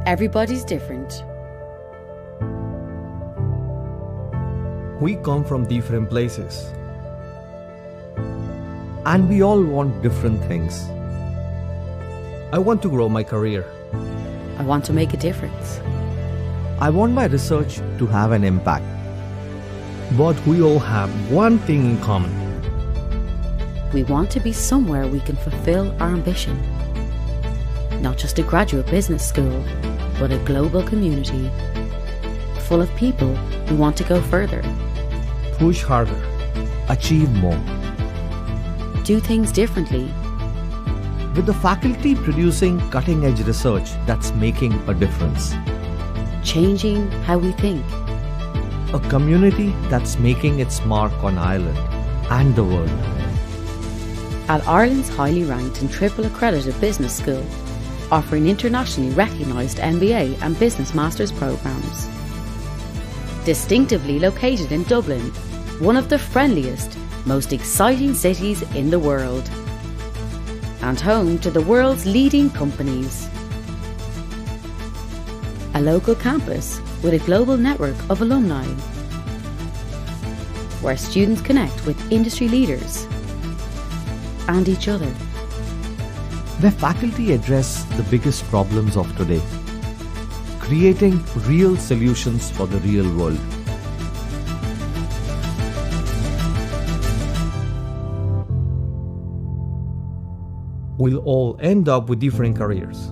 Everybody's different. We come from different places. And we all want different things. I want to grow my career. I want to make a difference. I want my research to have an impact. But we all have one thing in common. We want to be somewhere we can fulfill our ambition. Not just a graduate business school, but a global community full of people who want to go further. Push harder. Achieve more. Do things differently. With the faculty producing cutting-edge research that's making a difference. Changing how we think. A community that's making its mark on Ireland and the world. At Ireland's highly ranked and triple accredited business school, offering internationally recognised MBA and Business Masters programmes. Distinctively located in Dublin, one of the friendliest, most exciting cities in the world. And home to the world's leading companies. A local campus with a global network of alumni, where students connect with industry leaders and each other. Where faculty address the biggest problems of today, creating real solutions for the real world. We'll all end up with different careers.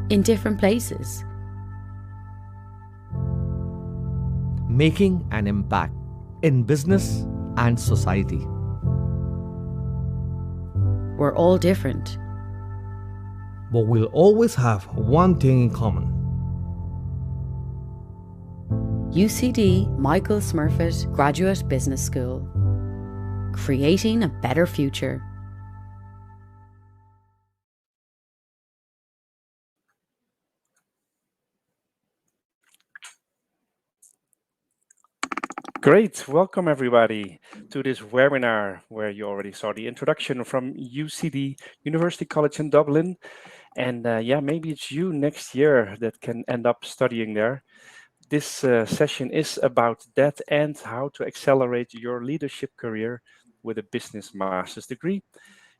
In different places. Making an impact in business and society. We're all different. But we'll always have one thing in common. UCD Michael Smurfit Graduate Business School. Creating a better future. Great, welcome everybody to this webinar where you already saw the introduction from UCD, University College in Dublin. And yeah, maybe it's you next year that can end up studying there. This session is about that and how to accelerate your leadership career with a business master's degree.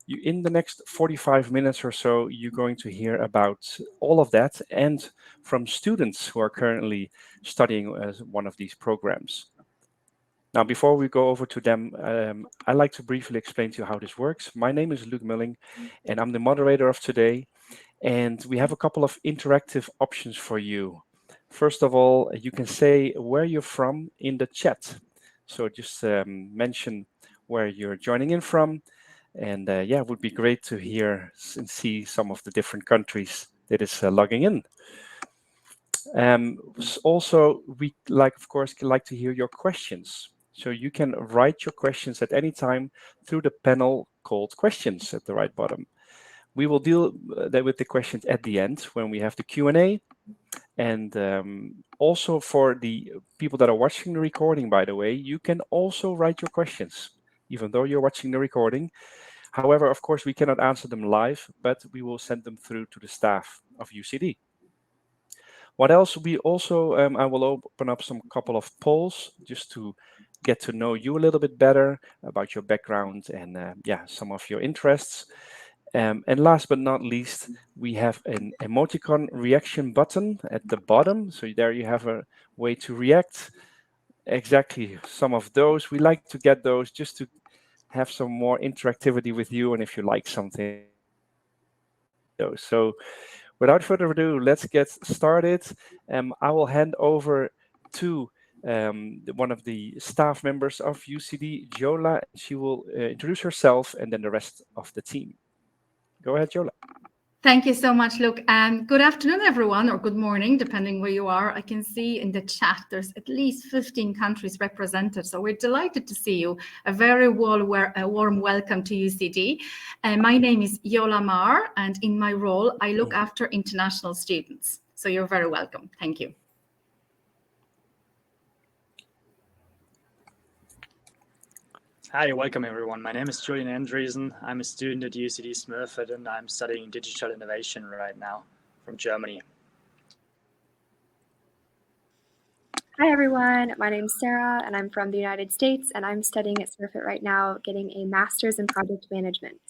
In the next 45 minutes or so, you're going to hear about all of that and from students who are currently studying as one of these programs. Now, before we go over to them, I'd like to briefly explain to you how this works. My name is Luc Milling, and I'm the moderator of today. And we have a couple of interactive options for you. First of all, you can say where you're from in the chat. So just mention where you're joining in from. And yeah, it would be great to hear and see some of the different countries that is logging in. Also, we of course, like to hear your questions. So you can write your questions at any time through the panel called questions at the right bottom. We will deal with the questions at the end when we have the Q&A. And also for the people that are watching the recording, by the way, you can also write your questions, even though you're watching the recording. However, of course, we cannot answer them live, but we will send them through to the staff of UCD. What else? We also, I will open up some couple of polls just to get to know you a little bit better about your background and yeah, some of your interests. And last but not least, we have an emoticon reaction button at the bottom. So there you have a way to react. Exactly, some of those. We like to get those just to have some more interactivity with you. And if you like something, so without further ado, let's get started. I will hand over to one of the staff members of UCD, Jola. She will introduce herself and then the rest of the team. Go ahead, Jola. Thank you so much, Luke. And good afternoon, everyone, or good morning, depending where you are. I can see in the chat there's at least 15 countries represented. So we're delighted to see you. A very warm welcome to UCD. My name is Yola Mar, and in my role, I look after international students. So you're very welcome. Thank you. Hi, welcome everyone. My name is Julian Andresen. I'm a student at UCD Smurfit and I'm studying digital innovation right now from Germany. Hi everyone, my name's Sarah and I'm from the United States and I'm studying at Smurfit right now, getting a master's in project management.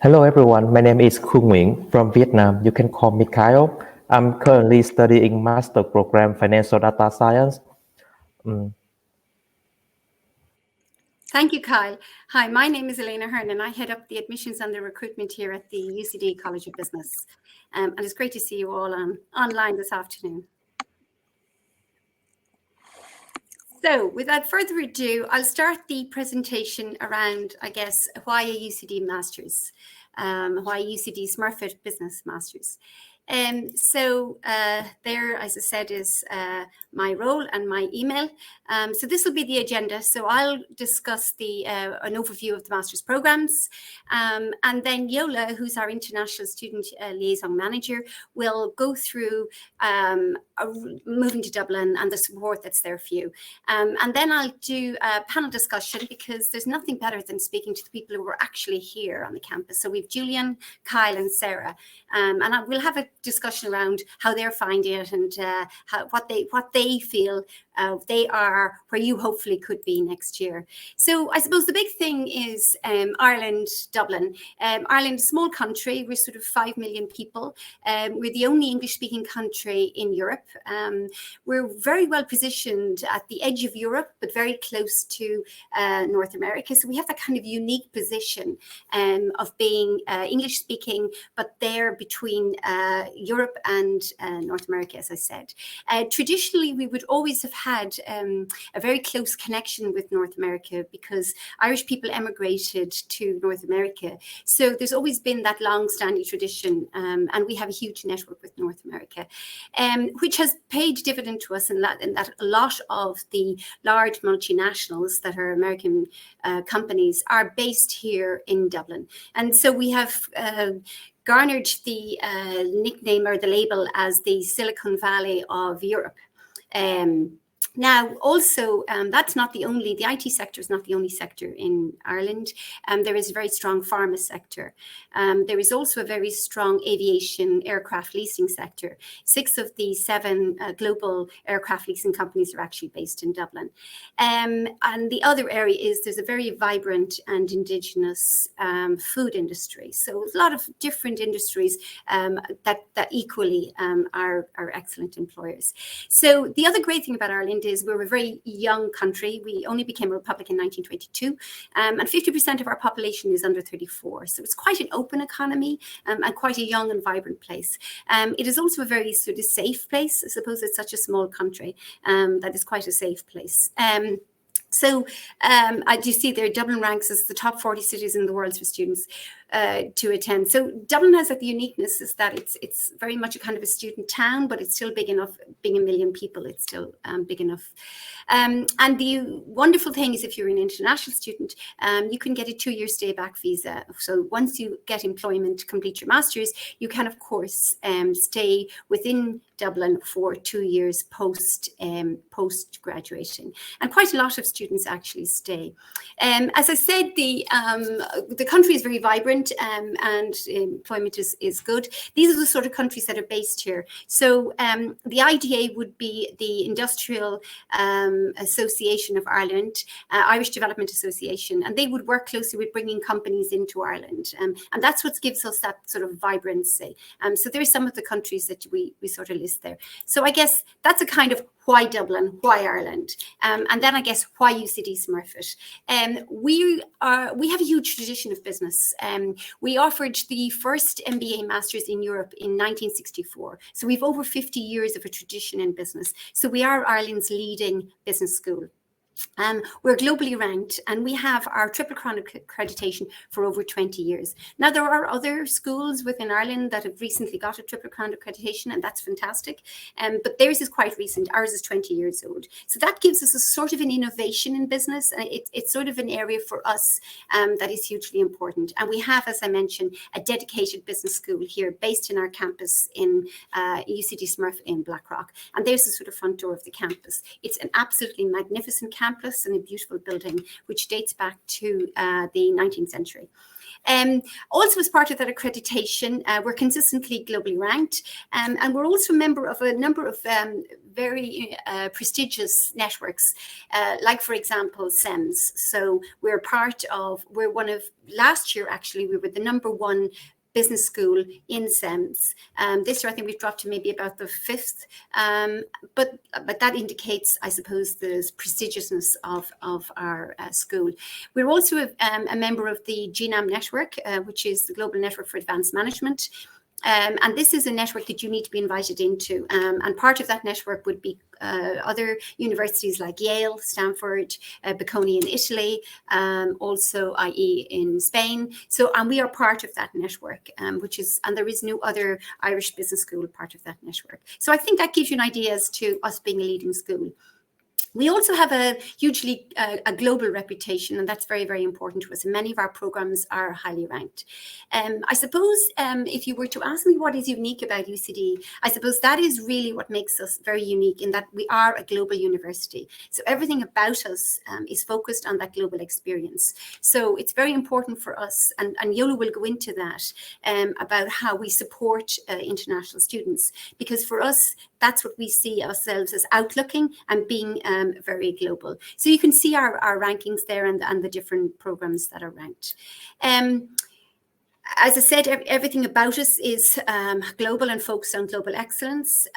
Hello everyone, my name is Khu Nguyen from Vietnam. You can call me Kyle. I'm currently studying master program Financial Data Science. Thank you, Kyle. Hi, my name is Elena Hearn and I head up the admissions and the recruitment here at the UCD College of Business. And it's great to see you all online this afternoon. So without further ado, I'll start the presentation around, I guess, why a UCD Masters, why UCD Smurfit Business Masters. There, as I said, is my role and my email. So this will be the agenda. So I'll discuss an overview of the master's programs. And then Yola, who's our international student liaison manager, will go through moving to Dublin and the support that's there for you. And then I'll do a panel discussion because there's nothing better than speaking to the people who are actually here on the campus. So we've Julian, Kyle and Sarah. And we'll have a discussion around how they're finding it and what they feel they are where you hopefully could be next year. So I suppose the big thing is Ireland, Dublin. Ireland, a small country, we're sort of 5 million people. We're the only English-speaking country in Europe. We're very well positioned at the edge of Europe, but very close to North America. So we have that kind of unique position of being English-speaking, but there between Europe and North America, as I said. Traditionally, we would always have had a very close connection with North America because Irish people emigrated to North America. So there's always been that long-standing tradition, and we have a huge network with North America, which has paid dividend to us in that a lot of the large multinationals that are American companies are based here in Dublin. And so we have garnered the nickname or the label as the Silicon Valley of Europe. Now, also, that's not the only, the IT sector is not the only sector in Ireland. There is a very strong pharma sector. There is also a very strong aviation aircraft leasing sector. 6 of the 7 global aircraft leasing companies are actually based in Dublin. And the other area is there's a very vibrant and indigenous food industry. So a lot of different industries that equally are excellent employers. So the other great thing about Ireland is we're a very young country. We only became a republic in 1922, and 50% of our population is under 34. So it's quite an open economy and quite a young and vibrant place. It is also a very sort of safe place. I suppose it's such a small country that is quite a safe place. So as you see there, Dublin ranks as the top 40 cities in the world for students to attend. So Dublin has that uniqueness is that it's very much a kind of a student town, but it's still big enough, being 1 million people, it's still big enough. And the wonderful thing is if you're an international student, you can get a 2-year stay back visa. So once you get employment, complete your master's, you can of course stay within Dublin for 2 years post graduating, and quite a lot of students actually stay. As I said, the country is very vibrant and employment is good. These are the sort of countries that are based here. So the IDA would be the Industrial Association of Ireland, Irish Development Association, and they would work closely with bringing companies into Ireland, and that's what gives us that sort of vibrancy. So there are some of the countries that we sort of list there. So I guess that's a kind of why Dublin, why Ireland, and then I guess why UCD Smurfit. We have a huge tradition of business. We offered the first MBA Masters in Europe in 1964. So we've over 50 years of a tradition in business. So we are Ireland's leading business school. We're globally ranked and we have our Triple Crown accreditation for over 20 years. Now, there are other schools within Ireland that have recently got a Triple Crown accreditation, and that's fantastic. But theirs is quite recent. Ours is 20 years old. So that gives us a sort of an innovation in business. It's sort of an area for us that is hugely important. And we have, as I mentioned, a dedicated business school here based in our campus in UCD Smurfit in Blackrock. And there's the sort of front door of the campus. It's an absolutely magnificent campus and a beautiful building, which dates back to the 19th century. Also, as part of that accreditation, we're consistently globally ranked, and we're also a member of a number of very prestigious networks, like, for example, SEMS. So last year, actually, we were the #1 business school in SEMS. This year, I think we've dropped to maybe about the 5th, but that indicates, I suppose, the prestigiousness of our school. We're also a member of the GNAM network, which is the Global Network for Advanced Management. And this is a network that you need to be invited into. And part of that network would be other universities like Yale, Stanford, Bocconi in Italy, also IE in Spain. And we are part of that network, and there is no other Irish business school part of that network. So I think that gives you an idea as to us being a leading school. We also have a hugely global reputation, and that's very, very important to us. And many of our programs are highly ranked. I suppose if you were to ask me what is unique about UCD, I suppose that is really what makes us very unique, in that we are a global university. So everything about us is focused on that global experience. So it's very important for us, and Yola will go into that, about how we support international students, because for us, that's what we see ourselves as outlooking and being very global. So you can see our rankings there and the different programs that are ranked. As I said, everything about us is global and focused on global excellence.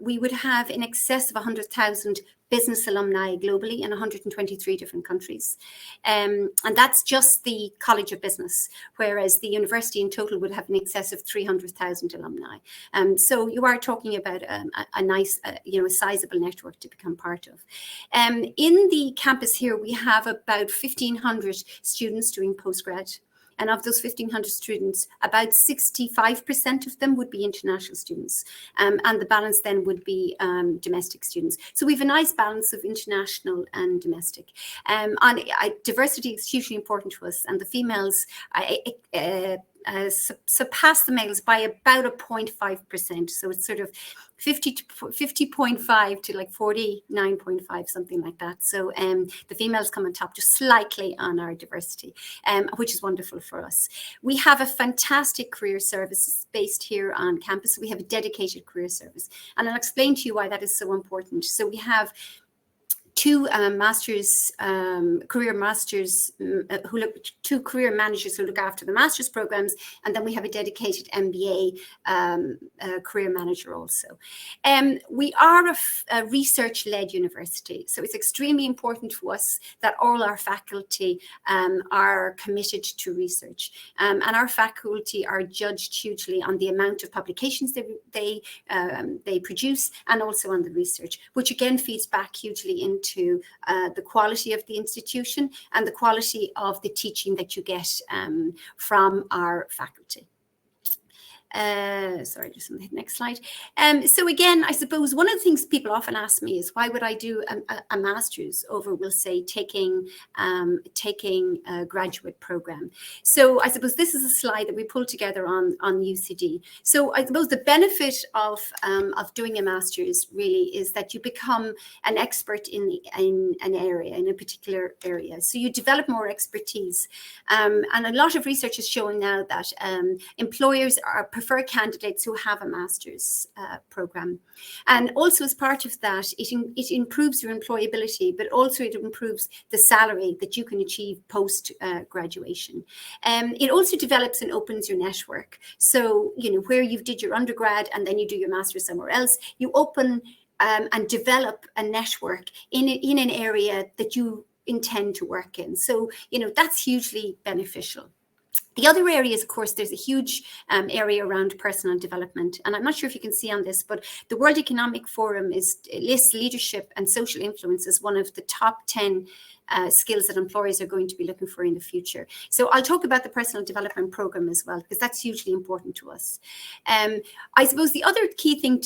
We would have in excess of 100,000 business alumni globally in 123 different countries. And that's just the College of Business, whereas the university in total would have in excess of 300,000 alumni. So you are talking about a nice, a sizable network to become part of. In the campus here, we have about 1,500 students doing postgrad. And of those 1,500 students, about 65% of them would be international students. And the balance then would be domestic students. So we have a nice balance of international and domestic. Diversity is hugely important to us. And the females surpass the males by about a 0.5%. So it's sort of 50.5 to like 49.5, something like that. So the females come on top just slightly on our diversity, which is wonderful for us. We have a fantastic career service based here on campus. We have a dedicated career service, and I'll explain to you why that is so important. So we have two career managers who look after the master's programs, and then we have a dedicated MBA career manager also. We are a research-led university, so it's extremely important to us that all our faculty are committed to research, and our faculty are judged hugely on the amount of publications they produce, and also on the research, which again feeds back hugely into the quality of the institution and the quality of the teaching that you get from our faculty. Sorry, just on the next slide. So again, I suppose one of the things people often ask me is, why would I do a master's over, we'll say, taking a graduate program? So I suppose this is a slide that we pulled together on UCD. So I suppose the benefit of doing a master's really is that you become an expert in an area, in a particular area. So you develop more expertise. And a lot of research is showing now that employers prefer candidates who have a master's program. And also as part of that, it improves your employability, but also it improves the salary that you can achieve post graduation. It also develops and opens your network. So, where you did your undergrad and then you do your master's somewhere else, you open and develop a network in an area that you intend to work in. So, that's hugely beneficial. The other areas, of course, there's a huge area around personal development. And I'm not sure if you can see on this, but the World Economic Forum lists leadership and social influence as one of the top 10 skills that employers are going to be looking for in the future. So I'll talk about the personal development program as well, because that's hugely important to us. I suppose the other key thing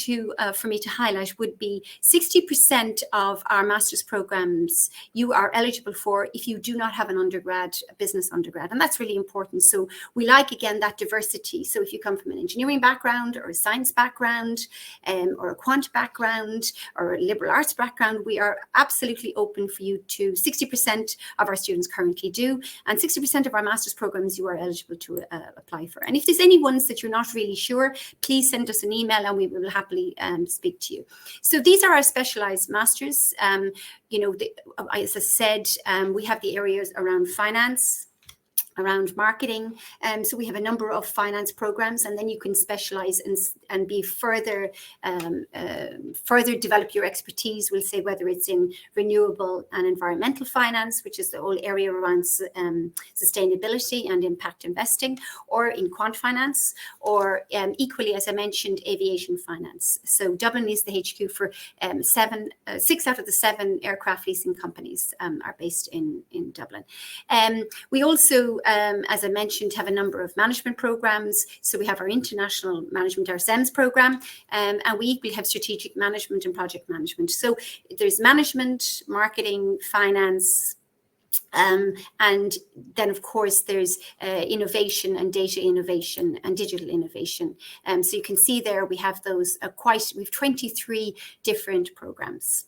for me to highlight would be 60% of our master's programs you are eligible for if you do not have an undergrad, a business undergrad, and that's really important. So So we like, again, that diversity. So if you come from an engineering background or a science background or a quant background or a liberal arts background, we are absolutely open for you to. 60% of our students currently do, and 60% of our master's programs you are eligible to apply for. And if there's any ones that you're not really sure, please send us an email and we will happily speak to you. So these are our specialized masters. You know, as I said, we have the areas around finance, around marketing. So we have a number of finance programs, and then you can specialize and be further develop your expertise. We'll say whether it's in renewable and environmental finance, which is the whole area around sustainability and impact investing, or in quant finance, or equally, as I mentioned, aviation finance. So Dublin is the HQ for 6 out of the 7 aircraft leasing companies are based in Dublin. We also, as I mentioned, have a number of management programs. So we have our international management, our SEMS program, and we equally have strategic management and project management. So there's management, marketing, finance, and then, of course, there's innovation and data innovation and digital innovation. So you can see there we have those we've 23 different programs.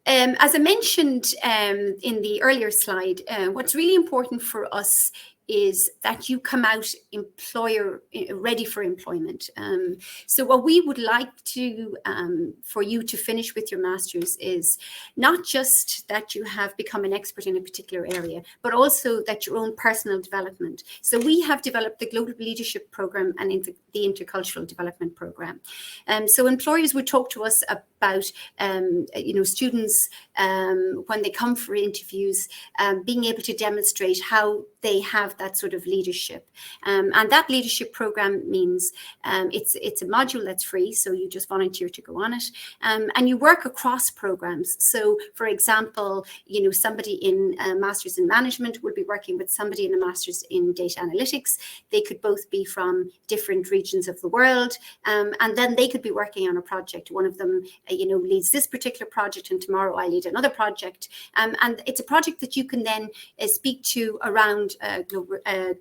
As I mentioned in the earlier slide, what's really important for us is that you come out ready for employment. So what we would like to for you to finish with your master's is not just that you have become an expert in a particular area, but also that your own personal development. So we have developed the Global Leadership Program and the Intercultural Development Program. So employers would talk to us about students when they come for interviews, being able to demonstrate how they have that sort of leadership. And that leadership program means it's a module that's free, so you just volunteer to go on it. And you work across programs. So, for example, somebody in a master's in management would be working with somebody in a master's in data analytics. They could both be from different regions of the world, and then they could be working on a project. One of them, leads this particular project, and tomorrow I lead another project. And it's a project that you can then speak to around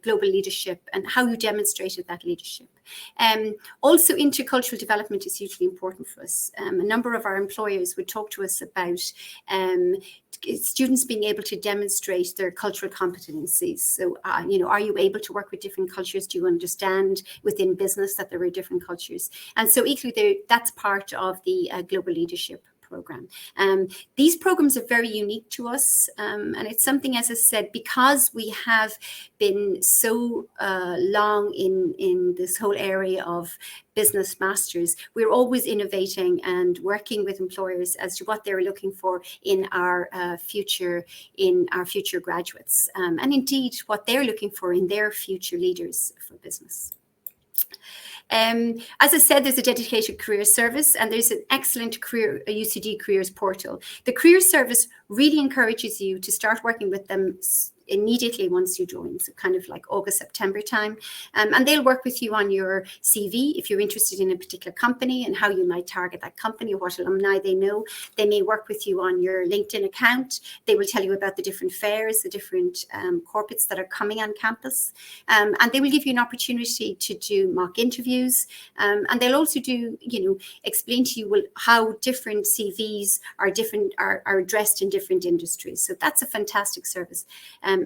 global leadership and how you demonstrated that leadership. Also, intercultural development is hugely important for us. A number of our employers would talk to us about students being able to demonstrate their cultural competencies. So, are you able to work with different cultures? Do you understand within business that there are different cultures? And so equally, that's part of the global leadership program. These programs are very unique to us, and it's something, as I said, because we have been so long in this whole area of business masters, we're always innovating and working with employers as to what they're looking for in our future graduates, and indeed what they're looking for in their future leaders for business. As I said, there's a dedicated career service, and there's an excellent UCD careers portal. The career service really encourages you to start working with them immediately once you join, so kind of like August, September time. And they'll work with you on your CV if you're interested in a particular company and how you might target that company or what alumni they know. They may work with you on your LinkedIn account. They will tell you about the different fairs, the different corporates that are coming on campus. And they will give you an opportunity to do mock interviews. And they'll also explain to you how different CVs are addressed in different industries. So that's a fantastic service.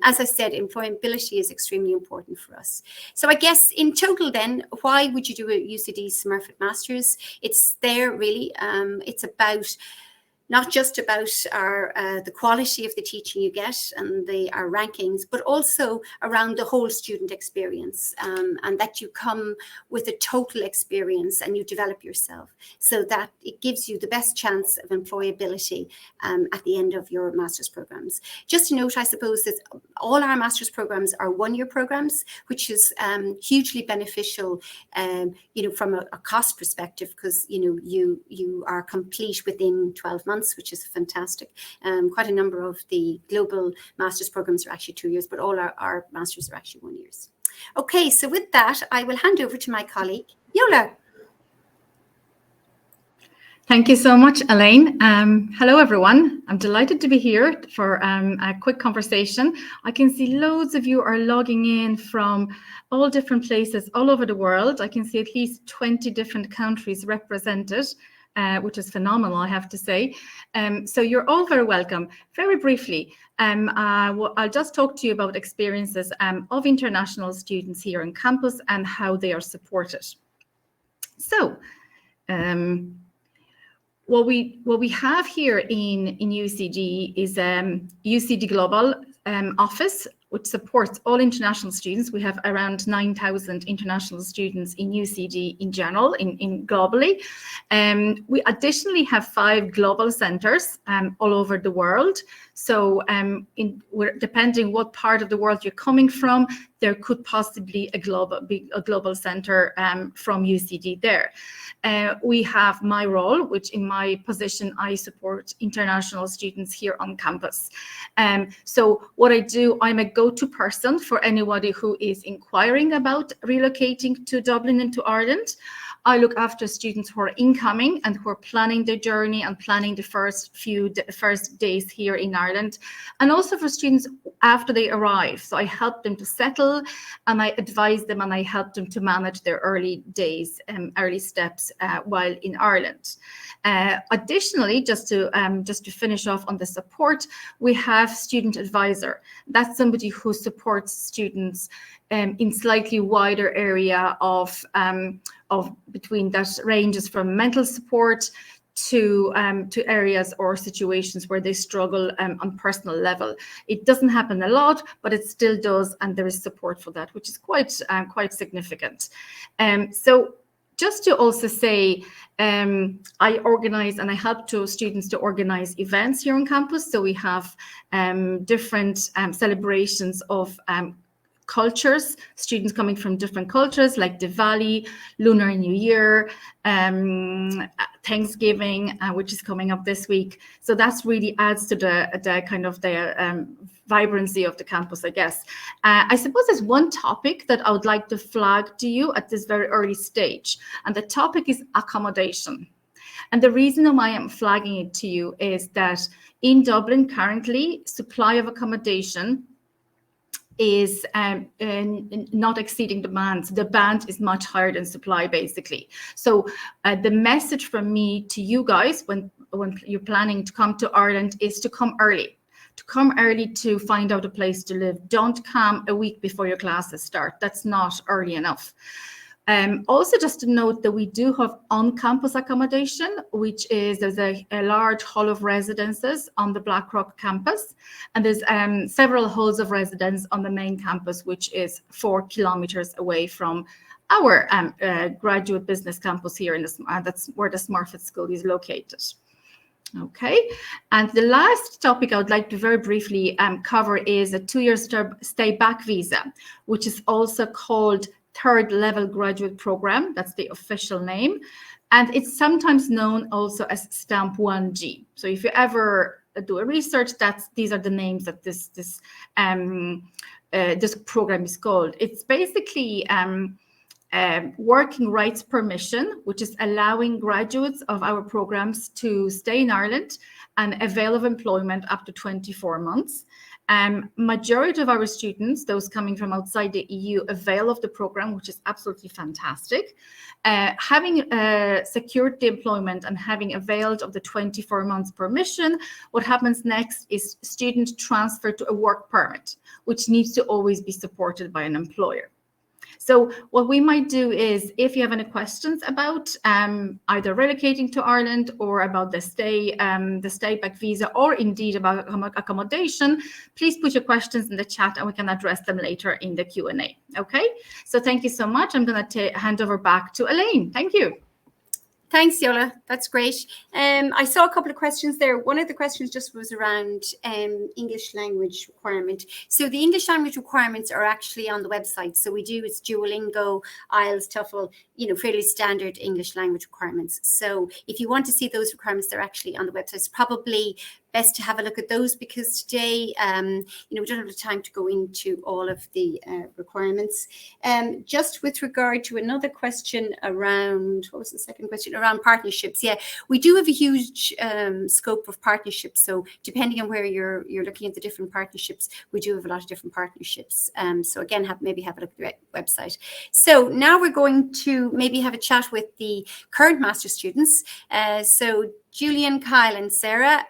As I said, employability is extremely important for us. So I guess in total then, why would you do a UCD Smurfit Masters? It's there really. It's about not just about the quality of the teaching you get and our rankings, but also around the whole student experience, and that you come with a total experience and you develop yourself so that it gives you the best chance of employability at the end of your master's programs. Just to note, I suppose, that all our master's programs are one-year programs, which is hugely beneficial, from a cost perspective, because you are complete within 12 months, which is fantastic. Quite a number of the global master's programs are actually 2 years, but all our masters are actually 1 year. Okay, so with that, I will hand over to my colleague, Yola. Thank you so much, Elaine. Hello, everyone. I'm delighted to be here for a quick conversation. I can see loads of you are logging in from all different places all over the world. I can see at least 20 different countries represented, which is phenomenal, I have to say. So you're all very welcome. Very briefly, I'll just talk to you about experiences of international students here on campus and how they are supported. So, what we have here in UCD is UCD Global Office, which supports all international students. We have around 9,000 international students in UCD in general, in globally. We additionally have 5 global centers all over the world. So depending what part of the world you're coming from, there could possibly be a global center from UCD there. We have my role, which in my position, I support international students here on campus. So what I do, I'm a go-to person for anybody who is inquiring about relocating to Dublin and to Ireland. I look after students who are incoming and who are planning their journey and planning the first days here in Ireland, and also for students after they arrive. So I help them to settle, and I advise them, and I help them to manage their early days and early steps while in Ireland. Additionally, just to finish off on the support, we have student advisor. That's somebody who supports students in slightly wider area of between that ranges from mental support to areas or situations where they struggle on personal level. It doesn't happen a lot, but it still does, and there is support for that, which is quite significant. So just to also say, I organize and I help students to organize events here on campus. So we have different celebrations of cultures, students coming from different cultures like Diwali, Lunar New Year, Thanksgiving, which is coming up this week. So that's really adds to the kind of the vibrancy of the campus, I guess. I suppose there's one topic that I would like to flag to you at this very early stage, and the topic is accommodation. And the reason why I'm flagging it to you is that in Dublin currently, supply of accommodation is not exceeding demand. So the demand is much higher than supply, basically. So the message from me to you guys when you're planning to come to Ireland is to come early. To come early to find out a place to live. Don't come a week before your classes start. That's not early enough. Also, just to note that we do have on-campus accommodation, which is there's a large hall of residences on the Blackrock campus, and there's several halls of residence on the main campus, which is 4 kilometers away from our graduate business campus here in that's where the Smurfit school is located. Okay, and the last topic I would like to very briefly cover is a 2-year stay back visa, which is also called third level graduate program. That's the official name, and it's sometimes known also as Stamp 1G. So if you ever do a research, these are the names that this program is called. It's basically working rights permission, which is allowing graduates of our programs to stay in Ireland and avail of employment up to 24 months. Majority of our students, those coming from outside the EU, avail of the program, which is absolutely fantastic. Having secured the employment and having availed of the 24 months permission, what happens next is student transfer to a work permit, which needs to always be supported by an employer. So what we might do is, if you have any questions about either relocating to Ireland or about the stay back visa, or indeed about accommodation, please put your questions in the chat and we can address them later in the Q&A. Okay, so thank you so much. I'm going to hand over back to Elaine. Thank you. Thanks, Yola. That's great. I saw a couple of questions there. One of the questions just was around English language requirement. So the English language requirements are actually on the website. So it's Duolingo, IELTS, TOEFL, fairly standard English language requirements. So if you want to see those requirements, they're actually on the website. It's probably best to have a look at those, because today, we don't have the time to go into all of the requirements. Just with regard to another question around, what was the second question? Around partnerships. Yeah, we do have a huge scope of partnerships. So depending on where you're looking at the different partnerships, we do have a lot of different partnerships. So again, maybe have a look at the website. So now we're going to maybe have a chat with the current master students. So Julian, Kyle and Sarah,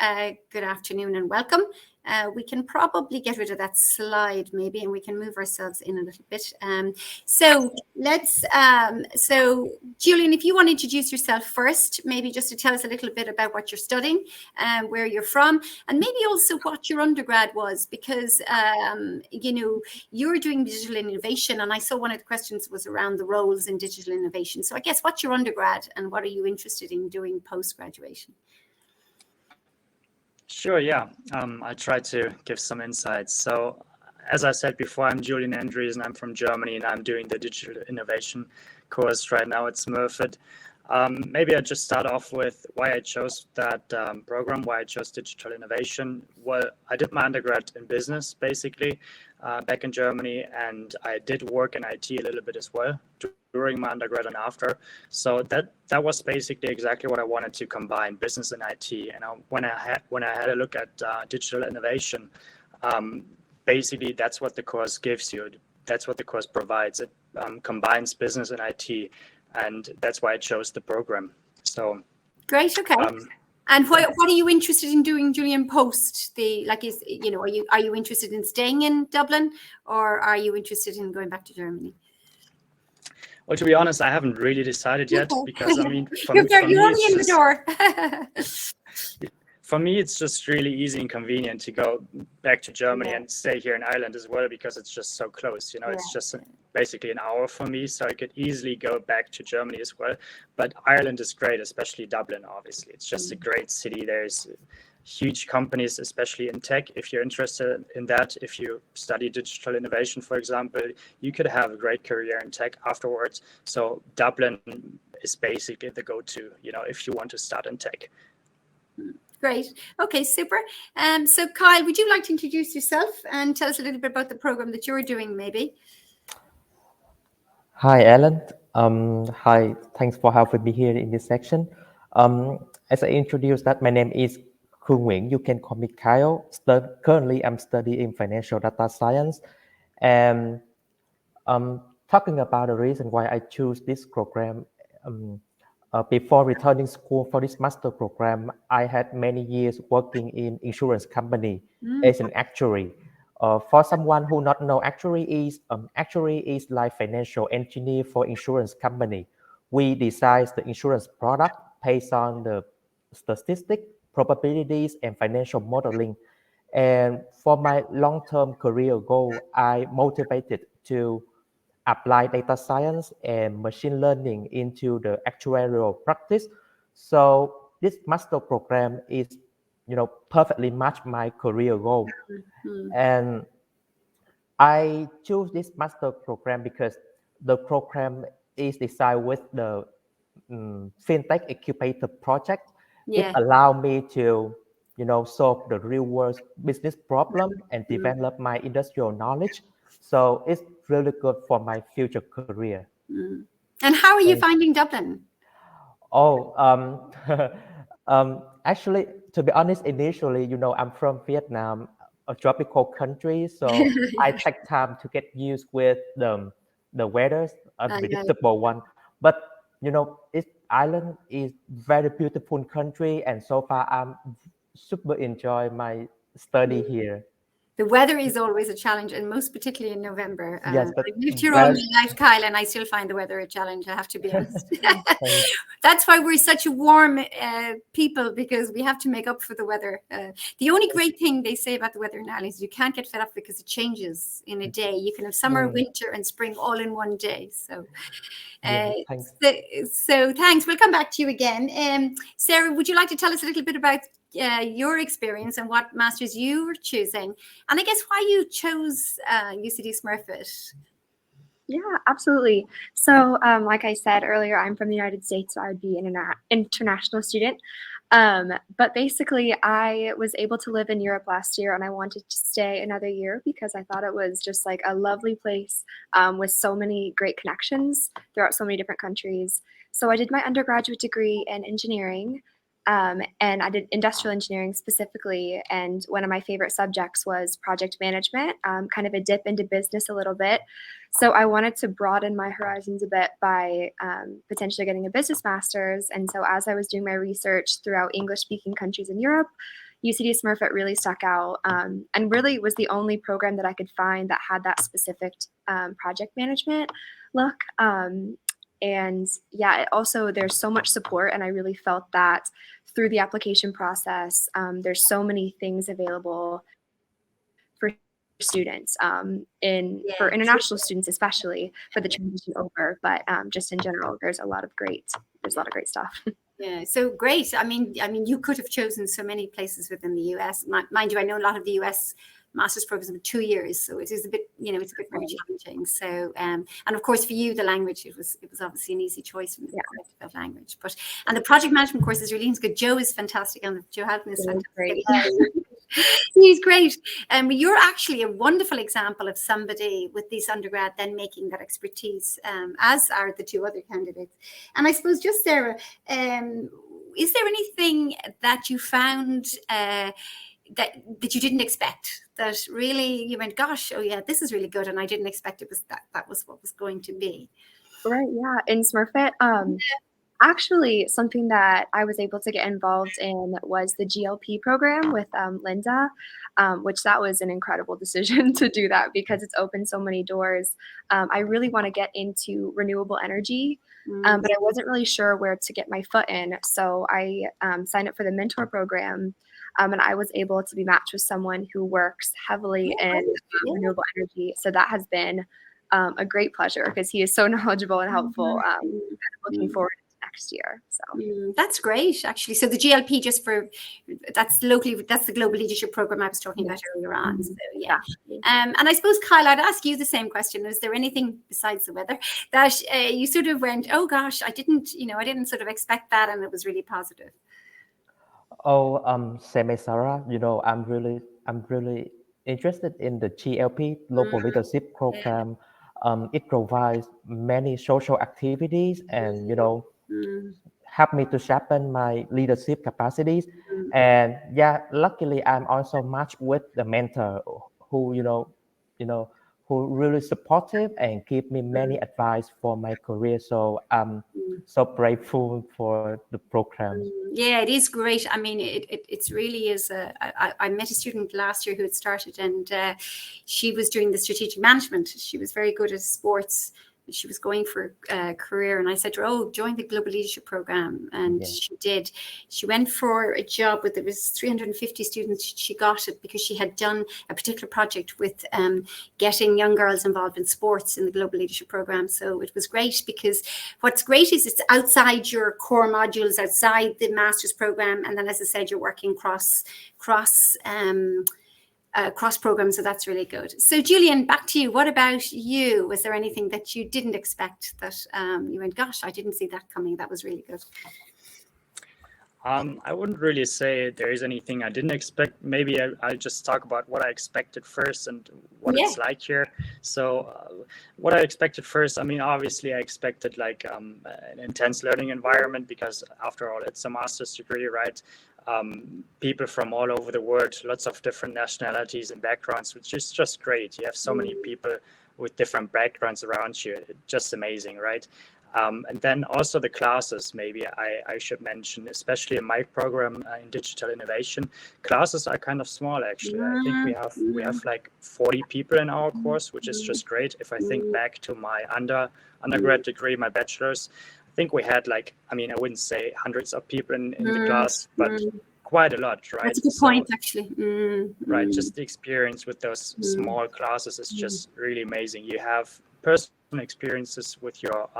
good afternoon and welcome. We can probably get rid of that slide maybe, and we can move ourselves in a little bit. So Julian, if you want to introduce yourself first, maybe just to tell us a little bit about what you're studying, where you're from, and maybe also what your undergrad was, because, you're doing digital innovation, and I saw one of the questions was around the roles in digital innovation. So I guess what's your undergrad and what are you interested in doing post-graduation? Sure, yeah. I try to give some insights. So as I said before, I'm Julian Andries and I'm from Germany, and I'm doing the digital innovation course right now at Smurfit. Maybe I just start off with why I chose that program, why I chose digital innovation. Well, I did my undergrad in business, basically, back in Germany, and I did work in IT a little bit as well during my undergrad and after. So that was basically exactly what I wanted to combine, business and IT. And when I had a look at digital innovation, basically that's what the course gives you. That's what the course provides. It combines business and IT. And that's why I chose the program. So great. Okay. And what are you interested in doing, Julian, post are you interested in staying in Dublin, or are you interested in going back to Germany? Well, to be honest, I haven't really decided yet, because I mean, you're only in the door. For me, it's just really easy and convenient to go back to Germany and stay here in Ireland as well, because it's just so close. It's just basically an hour for me, so I could easily go back to Germany as well. But Ireland is great, especially Dublin, obviously. It's just a great city. There's huge companies, especially in tech. If you're interested in that, if you study digital innovation, for example, you could have a great career in tech afterwards. So Dublin is basically the go-to, if you want to start in tech. Great. Okay, super. So Kyle, would you like to introduce yourself and tell us a little bit about the program that you're doing, maybe? Hi, Alan. Hi, thanks for having me here in this section. As I introduced that, my name is Khương Nguyễn. You can call me Kyle. Currently, I'm studying financial data science. And talking about the reason why I choose this program, before returning school for this master program, I had many years working in insurance company as an actuary. For someone who not know, actuary is like financial engineer for insurance company. We design the insurance product based on the statistics, probabilities, and financial modeling. And for my long-term career goal, I motivated to apply data science and machine learning into the actuarial practice. So this master program is, perfectly match my career goal. And I choose this master program because the program is designed with the fintech incubator project. It allowed me to, solve the real world business problem and develop my industrial knowledge. So it's really good for my future career. And how are you finding Dublin? Actually, to be honest, initially, I'm from Vietnam, a tropical country, so I take time to get used with the weather, unpredictable one. But Ireland is very beautiful country, and so far I'm super enjoy my study here. The weather is always a challenge, and most particularly in November. Yes, but I've lived here all my life, Kyle, and I still find the weather a challenge, I have to be honest. That's why we're such a warm people, because we have to make up for the weather. The only great thing they say about the weather in Ireland is you can't get fed up because it changes in a day. You can have summer, winter, and spring all in one day. So, thanks. So thanks. We'll come back to you again. Sarah, would you like to tell us a little bit about your experience and what masters you were choosing, and I guess why you chose UCD Smurfit? Yeah, absolutely. So like I said earlier, I'm from the United States, so I would be an international student. But basically, I was able to live in Europe last year, and I wanted to stay another year because I thought it was just like a lovely place with so many great connections throughout so many different countries. So I did my undergraduate degree in engineering, and I did industrial engineering specifically. And one of my favorite subjects was project management, kind of a dip into business a little bit. So I wanted to broaden my horizons a bit by potentially getting a business master's. And so as I was doing my research throughout English-speaking countries in Europe, UCD Smurfit really stuck out, and really was the only program that I could find that had that specific project management look. And yeah, also there's so much support, and I really felt that through the application process, there's so many things available for students, for international students especially, for the transition over, but just in general, there's a lot of great stuff. Yeah, so great. I mean, you could have chosen so many places within the US. Mind you, I know a lot of the US master's programs are 2 years, so it is a bit, it's a bit more challenging. So, and of course for you, the language, it was obviously an easy choice from the perspective of language. And the project management course is really good. Joe is fantastic, and Joe Halton is fantastic. Great. He's great. You're actually a wonderful example of somebody with this undergrad then making that expertise, as are the two other candidates. And I suppose just Sarah, is there anything that you found that you didn't expect, that really you went, gosh, oh yeah, this is really good, and I didn't expect it was that was what was going to be? Right, yeah. In Smurfit, actually something that I was able to get involved in was the GLP program with Linda, which that was an incredible decision to do that because it's opened so many doors. I really want to get into renewable energy, but I wasn't really sure where to get my foot in. So I signed up for the mentor program. And I was able to be matched with someone who works heavily in renewable energy. So that has been a great pleasure because he is so knowledgeable and helpful. Looking forward to next year. So that's great, actually. So the GLP, that's the Global Leadership Program I was talking about earlier on. So yeah. And I suppose, Kyle, I'd ask you the same question. Is there anything besides the weather that you sort of went, oh gosh, I didn't sort of expect that, and it was really positive? Same as Sarah, I'm really interested in the GLP Global Leadership Program. It provides many social activities and help me to sharpen my leadership capacities. And yeah, luckily I'm also matched with the mentor who who really supportive and give me many advice for my career. So I'm so grateful for the program. Yeah, it is great. I mean, it's really is. I met a student last year who had started, and she was doing the strategic management. She was very good at sports. She was going for a career, and I said to her, oh, join the Global Leadership Program. And she did. She went for a job with, there was 350 students. She got it because she had done a particular project with getting young girls involved in sports in the Global Leadership Program. So it was great, because what's great is it's outside your core modules, outside the master's program. And then, as I said, you're working cross programs, so that's really good. So Julian, back to you. What about you? Was there anything that you didn't expect that you went, gosh, I didn't see that coming? That was really good. I wouldn't really say there is anything I didn't expect. Maybe I'll just talk about what I expected first and what it's like here. So what I expected first, I mean, obviously I expected like an intense learning environment, because after all, it's a master's degree, right? People from all over the world, lots of different nationalities and backgrounds, which is just great. You have so many people with different backgrounds around you. Just amazing, right? And then also the classes, maybe I should mention, especially in my program in digital innovation, classes are kind of small, actually. I think we have like 40 people in our course, which is just great. If I think back to my undergrad degree, my bachelor's, I think we had like, I mean, I wouldn't say hundreds of people in the class, but quite a lot, right? That's a good point, actually. Right, just the experience with those small classes is just really amazing. You have personal experiences with your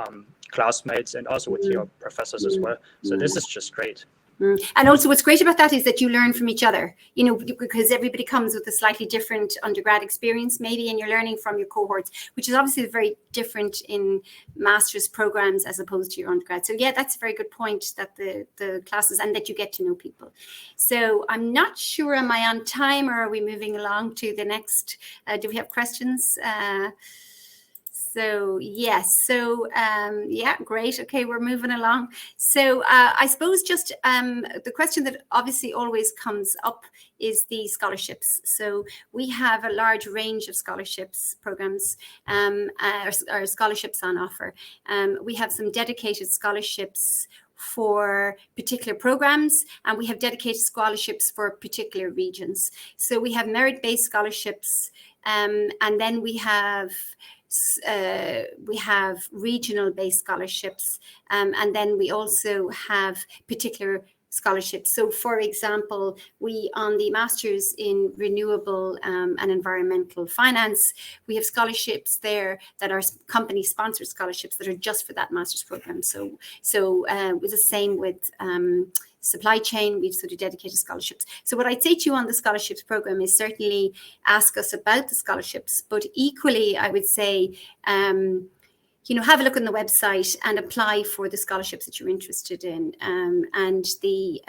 classmates and also with your professors as well. So this is just great. And also what's great about that is that you learn from each other, you know, because everybody comes with a slightly different undergrad experience maybe, and you're learning from your cohorts, which is obviously very different in master's programs as opposed to your undergrad. So yeah, that's a very good point, that the classes, and that you get to know people. So I'm not sure, am I on time, or are we moving along to the next? Do we have questions? So yes, so yeah, great. Okay, we're moving along. So I suppose just the question that obviously always comes up is the scholarships. So we have a large range of scholarships programs, or scholarships on offer. We have some dedicated scholarships for particular programs, and we have dedicated scholarships for particular regions. So we have merit-based scholarships, and then we have regional-based scholarships, and then we also have particular scholarships. So for example, we on the Masters in Renewable and Environmental Finance, we have scholarships there that are company-sponsored scholarships that are just for that Masters program. So it's the same with supply chain, we've sort of dedicated scholarships. So what I'd say to you on the scholarships program is certainly ask us about the scholarships, but equally I would say, you know, have a look on the website and apply for the scholarships that you're interested in. And the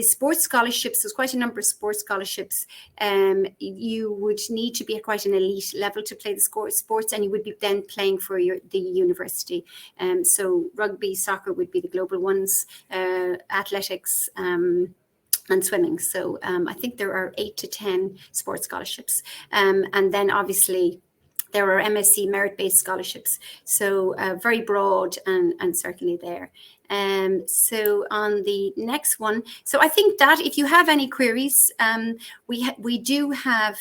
sports scholarships, there's quite a number of sports scholarships. You would need to be at quite an elite level to play the sports, and you would be then playing for the university. So rugby, soccer would be the global ones, athletics, and swimming. So I think there are 8 to 10 sports scholarships. And then obviously, there are MSc merit-based scholarships, so very broad and certainly there. So on the next one, so I think that if you have any queries, we do have.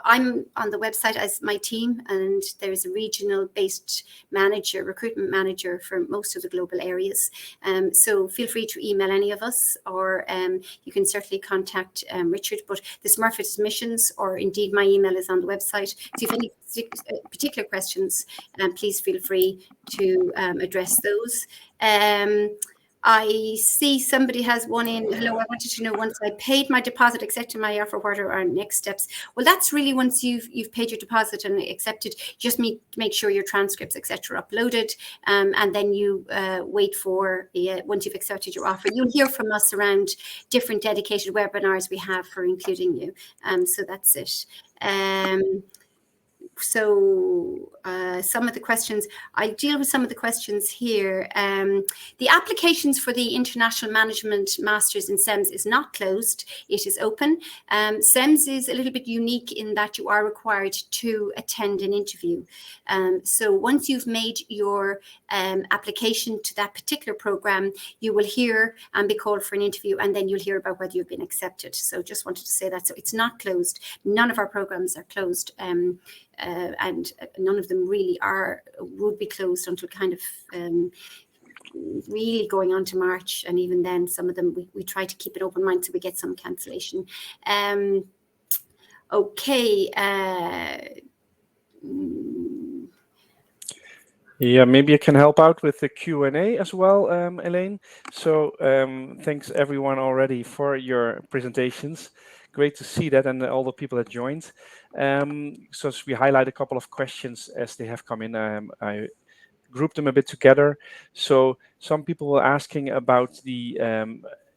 I'm on the website as my team, and there's a regional-based manager, recruitment manager for most of the global areas. So feel free to email any of us, or you can certainly contact Richard. But the Smurfit admissions, or indeed my email, is on the website. So if any particular questions, please feel free to address those. I see somebody has one in. Hello, I wanted to know, once I paid my deposit, accepted my offer, what are our next steps? Well, that's really once you've paid your deposit and accepted, just make sure your transcripts, etc., are uploaded, and then you wait for, once you've accepted your offer, you'll hear from us around different dedicated webinars we have for including you. So that's it. So some of the questions, I'll deal with some of the questions here. The applications for the International Management Masters in SEMS is not closed, it is open. SEMS is a little bit unique in that you are required to attend an interview. So once you've made your application to that particular program, you will hear and be called for an interview, and then you'll hear about whether you've been accepted. So just wanted to say that. So it's not closed. None of our programs are closed. And none of them really would be closed until kind of really going on to March, and even then some of them we try to keep an open mind so we get some cancellation. Okay. Yeah, maybe I can help out with the Q&A as well, Elaine. So thanks everyone already for your presentations. Great to see that, and all the people that joined. So as we highlight a couple of questions as they have come in, I grouped them a bit together. So some people were asking about the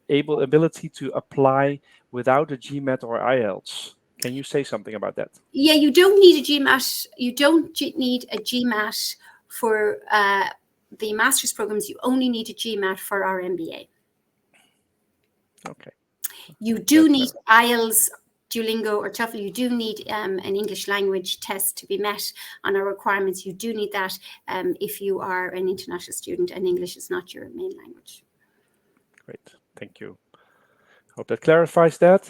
ability to apply without a GMAT or IELTS. Can you say something about that? Yeah, you don't need a GMAT. You don't need a GMAT for the master's programs. You only need a GMAT for our MBA. Okay. You do need IELTS, Duolingo, or TOEFL. You do need an English language test to be met on our requirements. You do need that if you are an international student and English is not your main language. Great, thank you. Hope that clarifies that.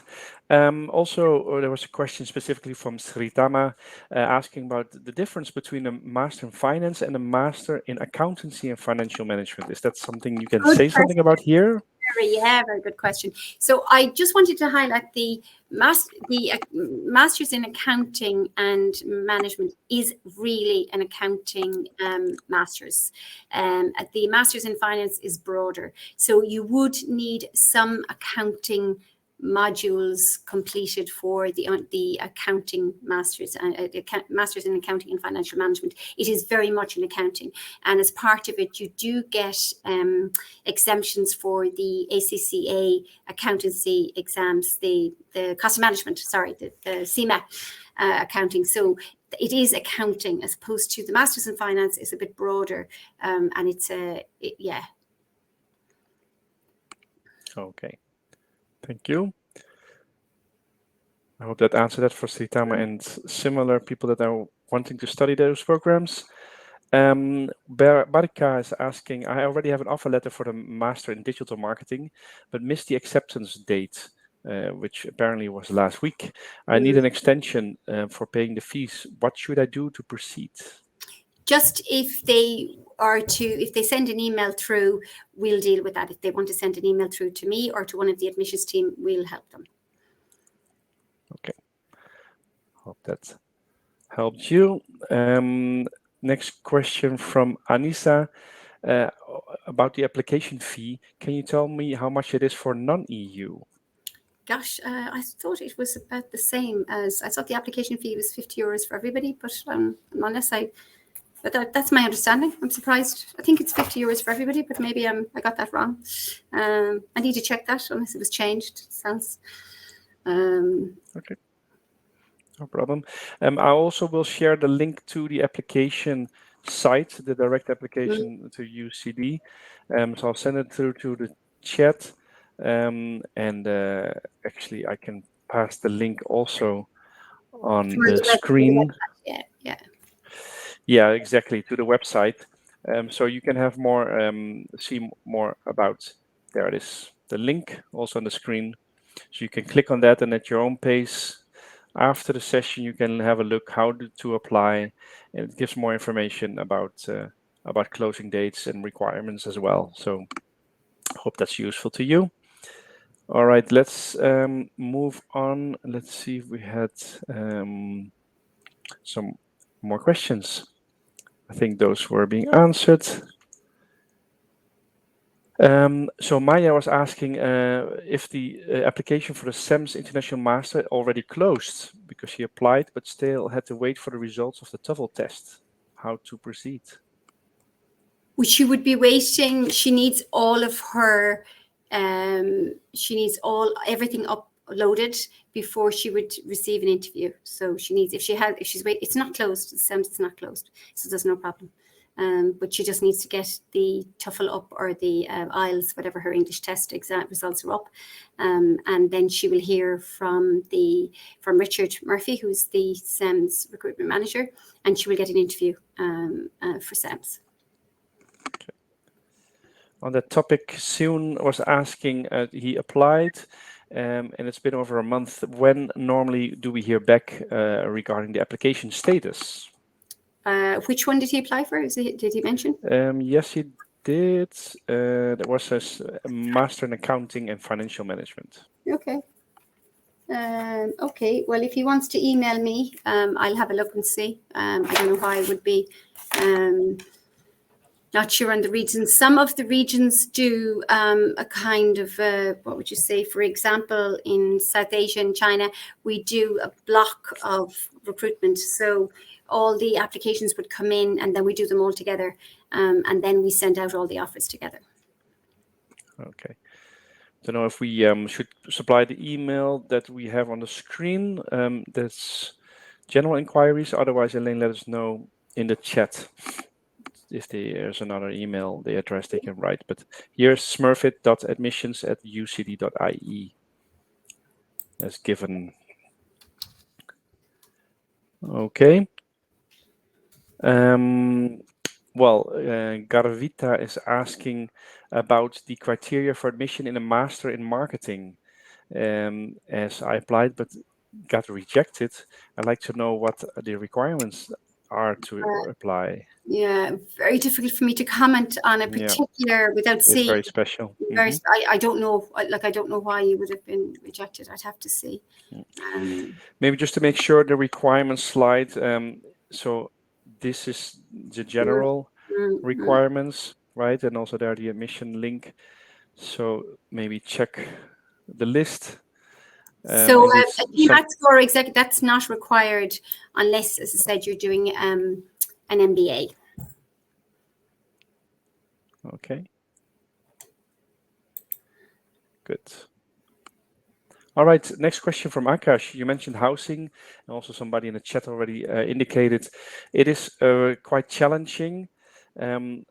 Also, there was a question specifically from Sritama asking about the difference between a Master in Finance and a Master in Accountancy and Financial Management. Is that something you can say something about here? Very good question. So I just wanted to highlight the Masters in Accounting and Management is really an accounting Masters. The Masters in Finance is broader. So you would need some accounting modules completed for the accounting masters masters in accounting and financial management. It is very much in accounting, and as part of it you do get exemptions for the ACCA accountancy exams, the cost of management, the CMA accounting. So it is accounting, as opposed to the Masters in Finance is a bit broader, and it's yeah. Okay. Thank you. I hope that answered that for Sritama and similar people that are wanting to study those programs. Barika is asking, I already have an offer letter for the Master in Digital Marketing, but missed the acceptance date, which apparently was last week. I need an extension for paying the fees. What should I do to proceed? Just if they send an email through, we'll deal with that. If they want to send an email through to me or to one of the admissions team, we'll help them. Okay. Hope that helped you. Next question from Anissa about the application fee. Can you tell me how much it is for non-EU? Gosh, I thought it was about the same as, I thought the application fee was €50 for everybody, but that's my understanding. I'm surprised. I think it's €50 for everybody, but maybe I got that wrong. I need to check that unless it was changed. It sounds. Okay, no problem. I also will share the link to the application site, the direct application to UCD. So I'll send it through to the chat, and actually I can pass the link also on the screen. Yeah, exactly, to the website. So you can have more, see more about, there it is, the link also on the screen. So you can click on that, and at your own pace, after the session, you can have a look how to apply, and it gives more information about closing dates and requirements as well. So I hope that's useful to you. All right, let's move on. Let's see if we had some more questions. I think those were being answered. So Maya was asking if the application for the SEMS International Master already closed because she applied but still had to wait for the results of the TOEFL test. How to proceed? She would be waiting. She needs all of her, everything uploaded before she would receive an interview. So she needs, it's not closed, the SEMS is not closed, so there's no problem. But she just needs to get the TOEFL up or the IELTS, whatever her English test exam results are up, and then she will hear from Richard Murphy, who's the SEMS recruitment manager, and she will get an interview for SEMS. Okay. On that topic, Soon was asking, he applied, and it's been over a month. When normally do we hear back regarding the application status? Which one did he apply for? Did he mention? Yes, he did. There was a Master in Accounting and Financial Management. Okay. Okay. Well, if he wants to email me, I'll have a look and see. I don't know why I would be not sure on the regions. Some of the regions do a kind of, what would you say, for example, in South Asia and China, we do a block of recruitment. So all the applications would come in and then we do them all together. And then we send out all the offers together. Okay. Don't know if we should supply the email that we have on the screen. That's general inquiries. Otherwise, Elaine, let us know in the chat if there's another email, the address they can write. But here's smurfit.admissions@ucd.ie as given. Okay. Garvita is asking about the criteria for admission in a Master in Marketing. As I applied but got rejected, I'd like to know what the requirements are to apply? Yeah, very difficult for me to comment on a particular without It's seeing. very special. I don't know. I don't know why you would have been rejected. I'd have to see. Maybe just to make sure the requirements slide. So this is the general requirements, right? And also there the admission link. So maybe check the list. So a GMAT score exec, that's not required unless, as I said, you're doing an MBA. Okay. Good. All right, next question from Akash. You mentioned housing, and also somebody in the chat already indicated it is quite challenging.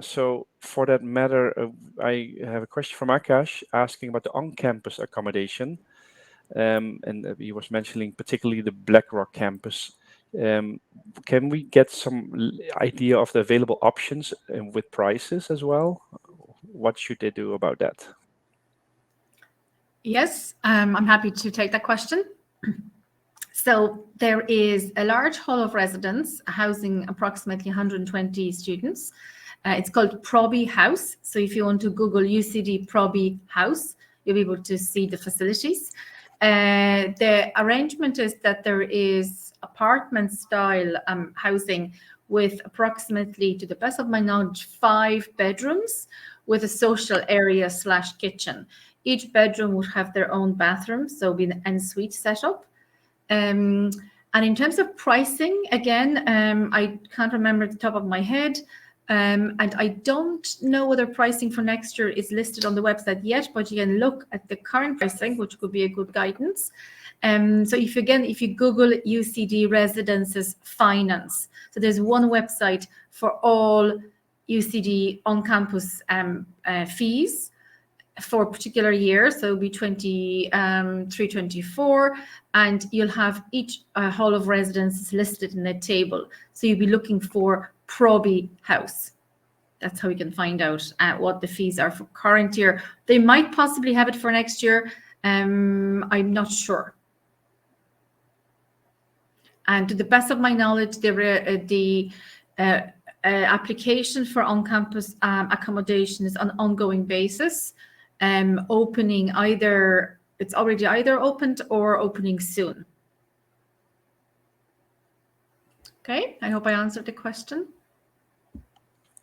So for that matter, I have a question from Akash asking about the on-campus accommodation. And he was mentioning particularly the BlackRock campus. Can we get some idea of the available options with prices as well? What should they do about that? Yes, I'm happy to take that question. So there is a large hall of residence housing approximately 120 students. It's called Proby House. So if you want to Google UCD Proby House, you'll be able to see the facilities. The arrangement is that there is apartment style housing with approximately, to the best of my knowledge, 5 bedrooms with a social area / kitchen. Each bedroom would have their own bathroom, so it'll be an ensuite setup. And in terms of pricing, again, I can't remember at the top of my head, and I don't know whether pricing for next year is listed on the website yet, but you can look at the current pricing, which could be a good guidance. So if you Google UCD Residences Finance, so there's one website for all UCD on-campus fees for a particular year, so it'll be 23-24, and you'll have each hall of residences listed in a table. So you'll be looking for Proby House. That's how you can find out what the fees are for current year. They might possibly have it for next year. I'm not sure. And to the best of my knowledge, the application for on-campus accommodation is on an ongoing basis. Opening it's already either opened or opening soon. Okay, I hope I answered the question.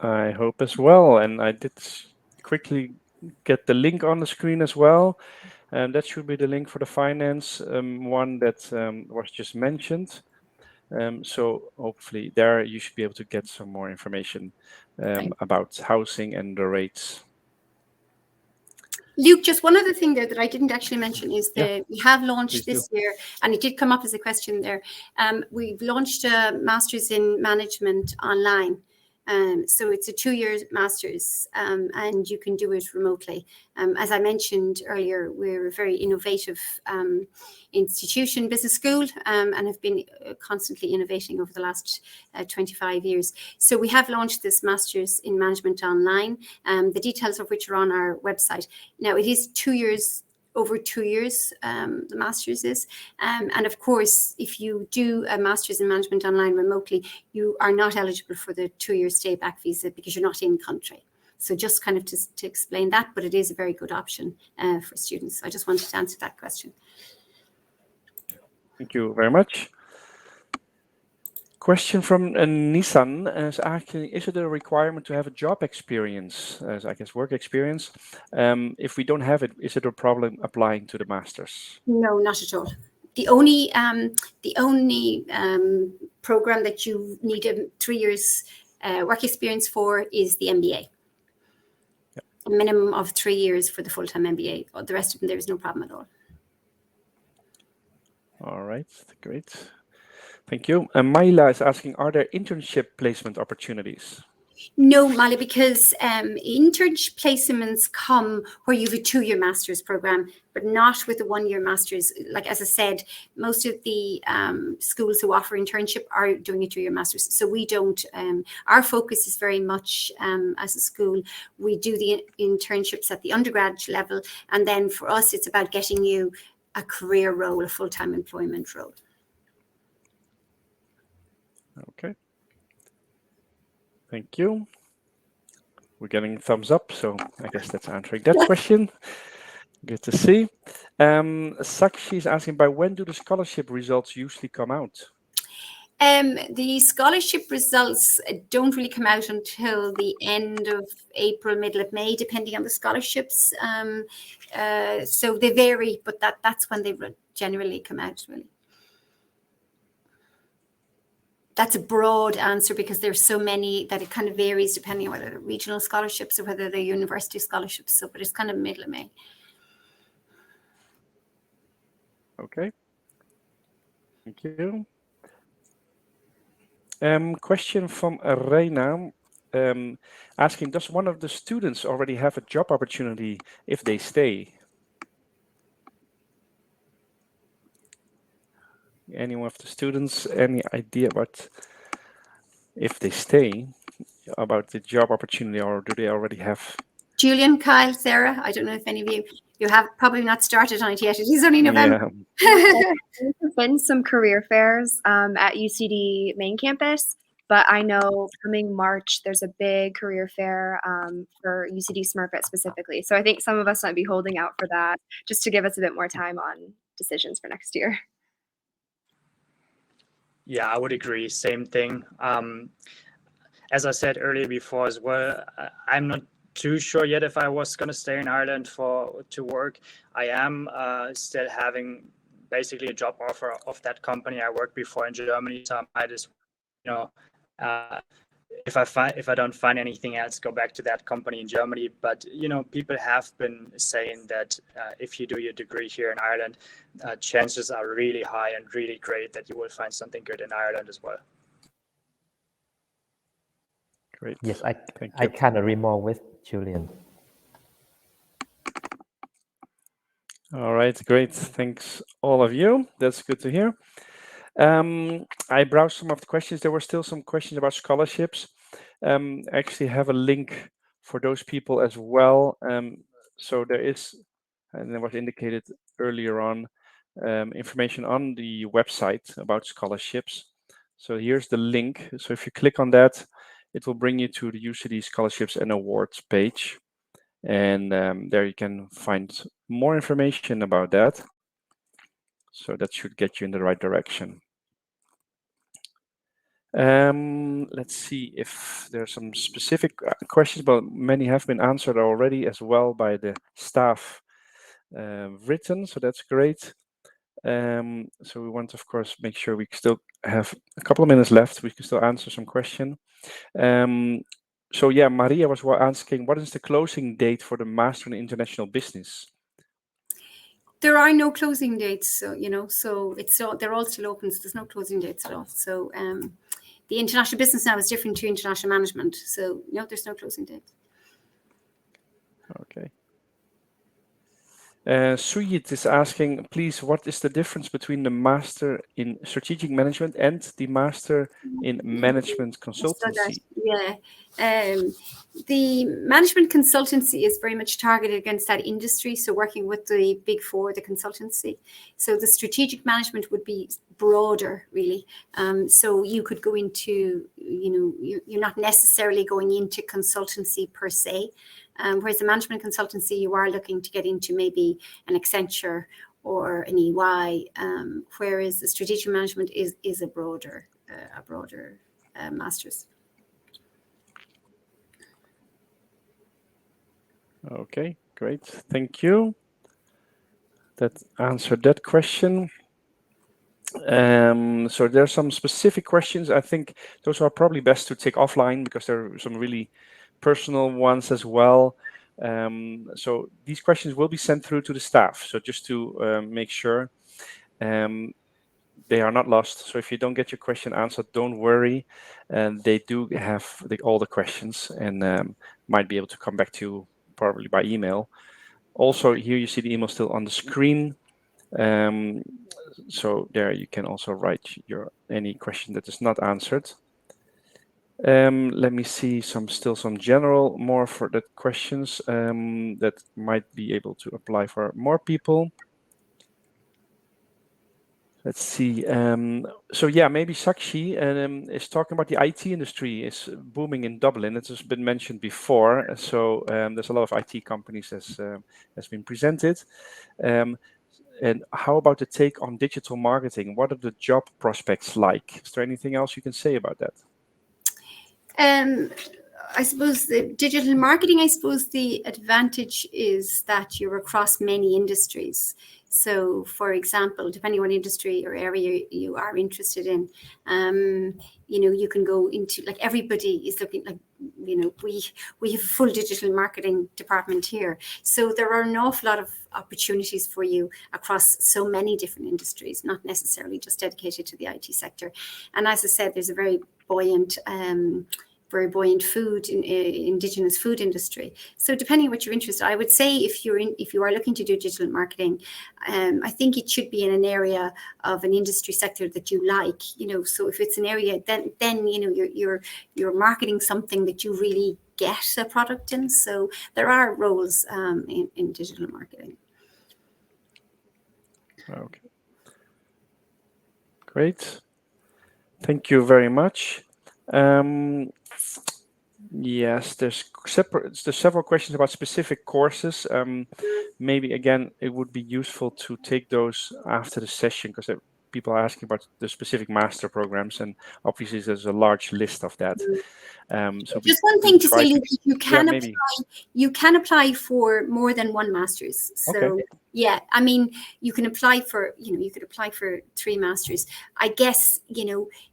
I hope as well, and I did quickly get the link on the screen as well, and that should be the link for the finance one that was just mentioned. So hopefully there you should be able to get some more information about housing and the rates. Luke, just one other thing there that I didn't actually mention is that we have launched this year, and it did come up as a question there. We've launched a Masters in Management online. So it's a 2-year master's, and you can do it remotely. As I mentioned earlier, we're a very innovative institution, business school, and have been constantly innovating over the last 25 years. So we have launched this Masters in Management online, the details of which are on our website. Now, it is 2 years, over 2 years, the master's is. And of course, if you do a master's in management online remotely, you are not eligible for the 2-year stay back visa because you're not in country. So just kind of to explain that, but it is a very good option for students. I just wanted to answer that question. Thank you very much. Question from Nissan is asking, is it a requirement to have a job experience, as I guess work experience? If we don't have it, is it a problem applying to the masters? No, not at all. The only program that you need a 3 years work experience for is the MBA. Yep. A minimum of 3 years for the full-time MBA. The rest of them, there is no problem at all. All right, great. Thank you. And Maila is asking, are there internship placement opportunities? No, Mali, because internship placements come where you have a 2-year master's program, but not with a 1-year master's. Like, as I said, most of the schools who offer internship are doing a 2-year master's. So we don't, our focus is very much as a school, we do the internships at the undergrad level. And then for us, it's about getting you a career role, a full-time employment role. Okay. Thank you. We're getting thumbs up, so I guess that's answering that question. Good to see. Sakshi is asking, by when do the scholarship results usually come out? The scholarship results don't really come out until the end of April, middle of May, depending on the scholarships. So they vary, but that's when they generally come out, really. That's a broad answer because there's so many that it kind of varies depending on whether they're regional scholarships or whether they're university scholarships. So, but it's kind of middle of May. Okay. Thank you. Question from Reina, asking, does one of the students already have a job opportunity if they stay? Any of the students, any idea about if they stay, about the job opportunity, or do they already have? Julian, Kyle, Sarah, I don't know if any of you have probably not started on it yet. It is only November. There have been some career fairs at UCD main campus, but I know coming March, there's a big career fair for UCD Smurfit specifically. So I think some of us might be holding out for that just to give us a bit more time on decisions for next year. Yeah, I would agree. Same thing. As I said earlier before as well, I'm not too sure yet if I was going to stay in Ireland to work. I am still having basically a job offer of that company I worked before in Germany. So I might just, if I don't find anything else, go back to that company in Germany. But people have been saying that if you do your degree here in Ireland, chances are really high and really great that you will find something good in Ireland as well. Great. Yes, I can't agree more with Julian. All right, great. Thanks, all of you. That's good to hear. I browsed some of the questions. There were still some questions about scholarships. I actually have a link for those people as well. So there is, and it was indicated earlier on, information on the website about scholarships. So here's the link. So if you click on that, it will bring you to the UCD Scholarships and Awards page. And there you can find more information about that. So that should get you in the right direction. Let's see if there are some specific questions, but many have been answered already as well by the staff written. So that's great. So we want to, of course, make sure we still have a couple of minutes left. We can still answer some question. So yeah, Maria was asking, what is the closing date for the Master in International Business? There are no closing dates, so so they're all still open. So there's no closing dates at all. So the international business now is different to international management. So no, there's no closing dates. Okay. Suyit is asking, please, what is the difference between the Master in Strategic Management and the Master in Management Consultancy? Yeah. The management consultancy is very much targeted against that industry. So working with the big four, the consultancy. So the strategic management would be broader, really. So you could go into, you're not necessarily going into consultancy per se. Whereas the management consultancy, you are looking to get into maybe an Accenture or an EY, whereas the strategic management is a broader master's. Okay, great. Thank you. That answered that question. So there are some specific questions. I think those are probably best to take offline because there are some really personal ones as well. So these questions will be sent through to the staff. So just to make sure they are not lost. So if you don't get your question answered, don't worry. They do have all the questions and might be able to come back to you probably by email. Also, here you see the email still on the screen. So there you can also write any question that is not answered. Let me see still some general more for the questions that might be able to apply for more people. Let's see. So yeah, maybe Sakshi is talking about the IT industry is booming in Dublin. It has been mentioned before. So there's a lot of IT companies as has been presented. And how about the take on digital marketing? What are the job prospects like? Is there anything else you can say about that? I suppose the digital marketing, I suppose the advantage is that you're across many industries. So, for example, depending on what industry or area you are interested in, you can go into, like, everybody is looking, like, we have a full digital marketing department here. So there are an awful lot of opportunities for you across so many different industries, not necessarily just dedicated to the IT sector. And as I said, there's a very buoyant food indigenous food industry. So depending on what you're interested, I would say if you are looking to do digital marketing, I think it should be in an area of an industry sector that you like. So if it's an area, then you're marketing something that you really get a product in. So there are roles in digital marketing. Okay. Great. Thank you very much. Yes, there's several questions about specific courses. Maybe again, it would be useful to take those after the session, because people are asking about the specific master programs, and obviously there's a large list of that. So just one thing to say, Luke, you can apply for more than one master's. So okay. Yeah, I mean, you can apply for, you could apply for 3 masters. I guess,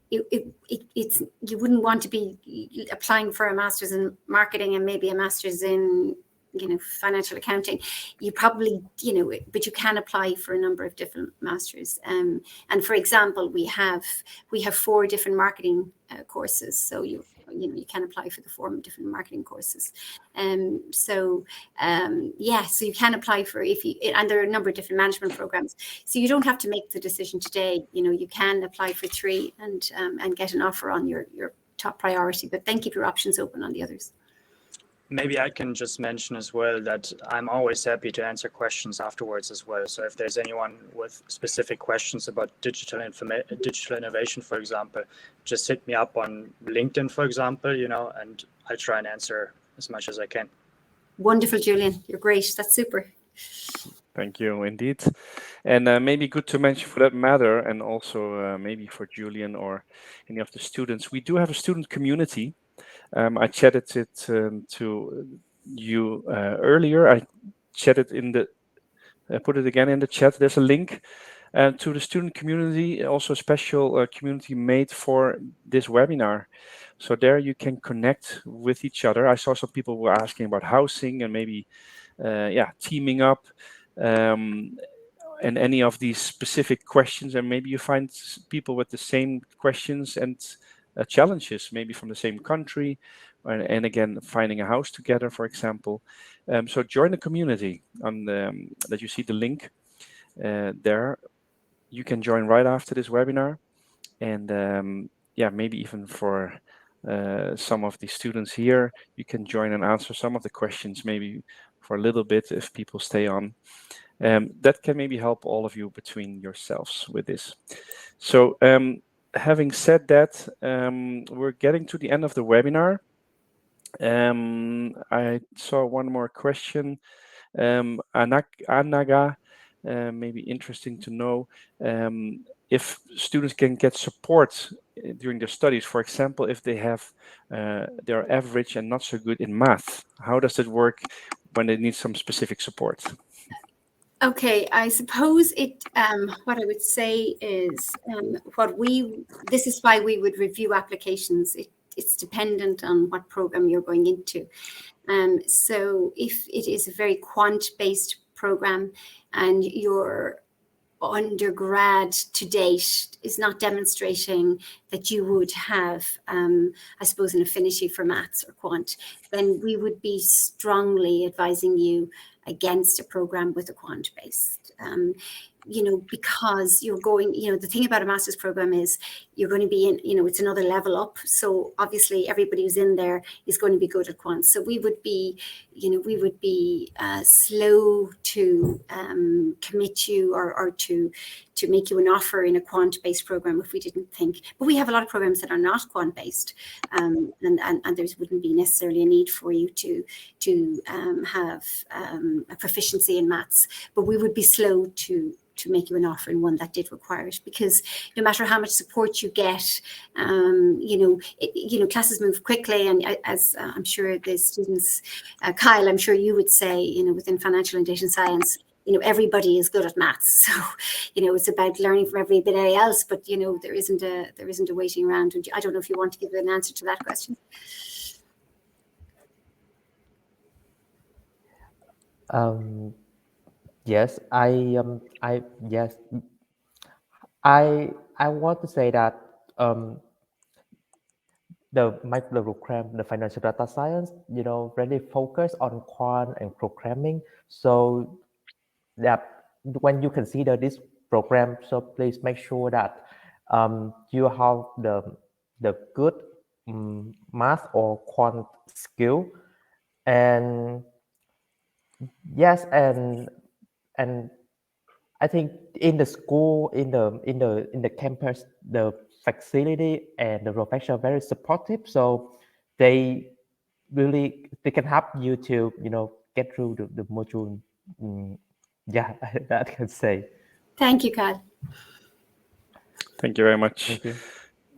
it's you wouldn't want to be applying for a master's in marketing and maybe a master's in financial accounting. You probably, but you can apply for a number of different masters. And for example, we have 4 different marketing courses. So you can apply for the 4 different marketing courses. So you can apply for, and there are a number of different management programs. So you don't have to make the decision today. You can apply for 3 and get an offer on your top priority, but then keep your options open on the others. Maybe I can just mention as well that I'm always happy to answer questions afterwards as well. So if there's anyone with specific questions about digital innovation, for example, just hit me up on LinkedIn, for example, and I try and answer as much as I can. Wonderful, Julian. You're great. That's super. Thank you, indeed. And maybe good to mention for that matter, and also maybe for Julian or any of the students, we do have a student community. I chatted it to you earlier. I chatted put it again in the chat. There's a link to the student community, also a special community made for this webinar. So there you can connect with each other. I saw some people were asking about housing and maybe, teaming up. And any of these specific questions, and maybe you find people with the same questions and challenges, maybe from the same country, and again, finding a house together, for example. So join the community on that you see the link there. You can join right after this webinar, and maybe even for some of the students here, you can join and answer some of the questions, maybe for a little bit if people stay on. That can maybe help all of you between yourselves with this. So having said that, we're getting to the end of the webinar. I saw one more question. Anaga, maybe interesting to know if students can get support during their studies. For example, if they have they're average and not so good in math, how does it work when they need some specific support? Okay, I suppose what I would say is this is why we would review applications. It's dependent on what program you're going into. So if it is a very quant-based program and your undergrad to date is not demonstrating that you would have, I suppose, an affinity for maths or quant, then we would be strongly advising you against a program with a quant based, because you're going, the thing about a master's program is you're going to be in, it's another level up. So obviously everybody who's in there is going to be good at quant. So we would be, slow to commit you or to make you an offer in a quant-based program if we didn't think. But we have a lot of programs that are not quant-based, and there wouldn't be necessarily a need for you to have a proficiency in maths. But we would be slow to make you an offer in one that did require it, because no matter how much support you get, classes move quickly, and as I'm sure the students, Kyle, I'm sure you would say, within financial and data science, everybody is good at maths, so it's about learning from everybody else. But there isn't a waiting around. And I don't know if you want to give an answer to that question. Yes, I want to say that my program, the financial data science, really focus on quant and programming. So that when you consider this program, so please make sure that you have the good math or quant skill, and yes, and I think in the school, in the campus, the facility and the professor are very supportive. So they can help you to get through the module. Yeah, that I can say. Thank you, Kyle. Thank you very much. Thank you.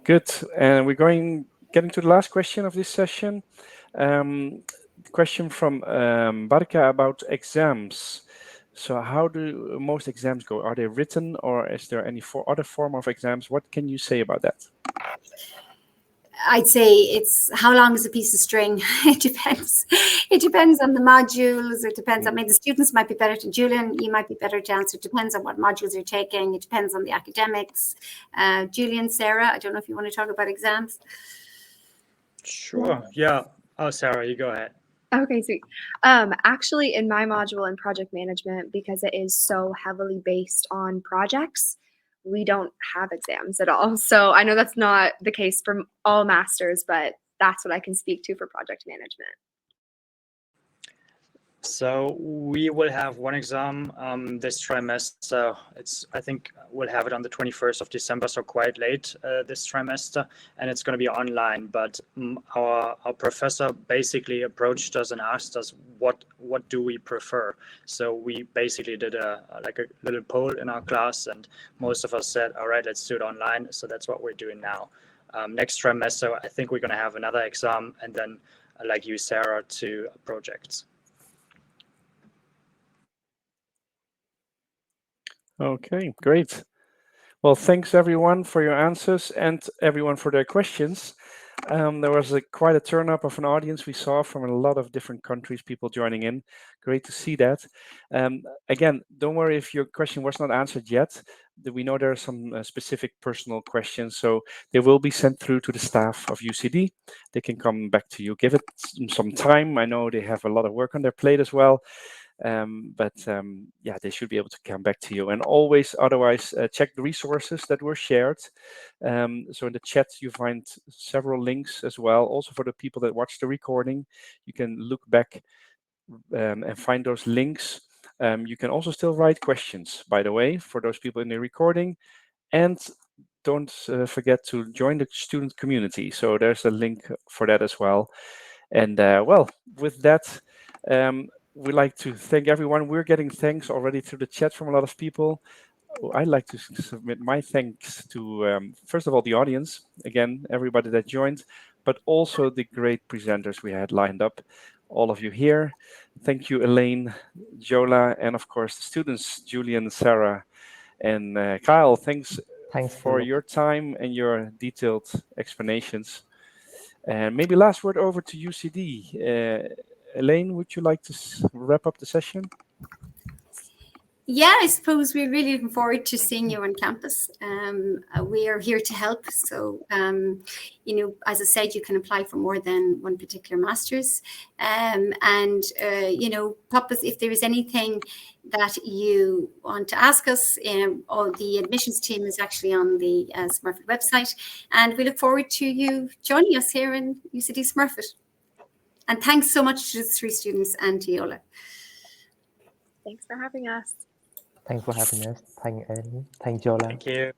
Good. And we're getting to the last question of this session. Question from Barca about exams. So how do most exams go? Are they written, or is there any other form of exams? What can you say about that? I'd say it's how long is a piece of string. It depends. It depends on the modules. It depends. I mean, the students might be better to Julian. You might be better to answer. It depends on what modules you're taking. It depends on the academics. Julian, Sarah, I don't know if you want to talk about exams. Sure. Yeah. Oh, Sarah, you go ahead. Okay, sweet. Actually, in my module in project management, because it is so heavily based on projects, we don't have exams at all. So I know that's not the case for all masters, but that's what I can speak to for project management. So we will have one exam this trimester. I think we'll have it on the 21st of December, so quite late this trimester, and it's going to be online. But our professor basically approached us and asked us what do we prefer. So we basically did a little poll in our class, and most of us said, all right, let's do it online. So that's what we're doing now. Next trimester, I think we're going to have another exam, and then, like you, Sarah, 2 projects. Okay, great. Well, thanks everyone for your answers and everyone for their questions. There was quite a turn up of an audience we saw from a lot of different countries, people joining in. Great to see that. Again, don't worry if your question was not answered yet. We know there are some specific personal questions, so they will be sent through to the staff of UCD. They can come back to you. Give it some time. I know they have a lot of work on their plate as well. Yeah, they should be able to come back to you. And always, otherwise, check the resources that were shared. So in the chat, you find several links as well. Also for the people that watch the recording, you can look back and find those links. You can also still write questions, by the way, for those people in the recording. And don't forget to join the student community. So there's a link for that as well. And well, with that, we'd like to thank everyone. We're getting thanks already through the chat from a lot of people. I'd like to submit my thanks to, first of all, the audience, again, everybody that joined, but also the great presenters we had lined up, all of you here. Thank you, Elaine, Jola, and of course, the students, Julian, Sarah, and Kyle. Thanks for your time and your detailed explanations. And maybe last word over to UCD. Elaine, would you like to wrap up the session? Yeah, I suppose we're really looking forward to seeing you on campus. We are here to help. So, as I said, you can apply for more than one particular master's. Pop us if there is anything that you want to ask us. The admissions team is actually on the Smurfit website. And we look forward to you joining us here in UCD Smurfit. And thanks so much to the 3 students and to Yola. Thanks for having us. Thanks for having us. Thank Annie. Thank Jola. Thank you.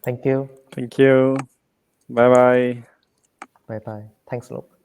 Thank you. Thank you. Bye bye. Bye bye. Thanks, Luke.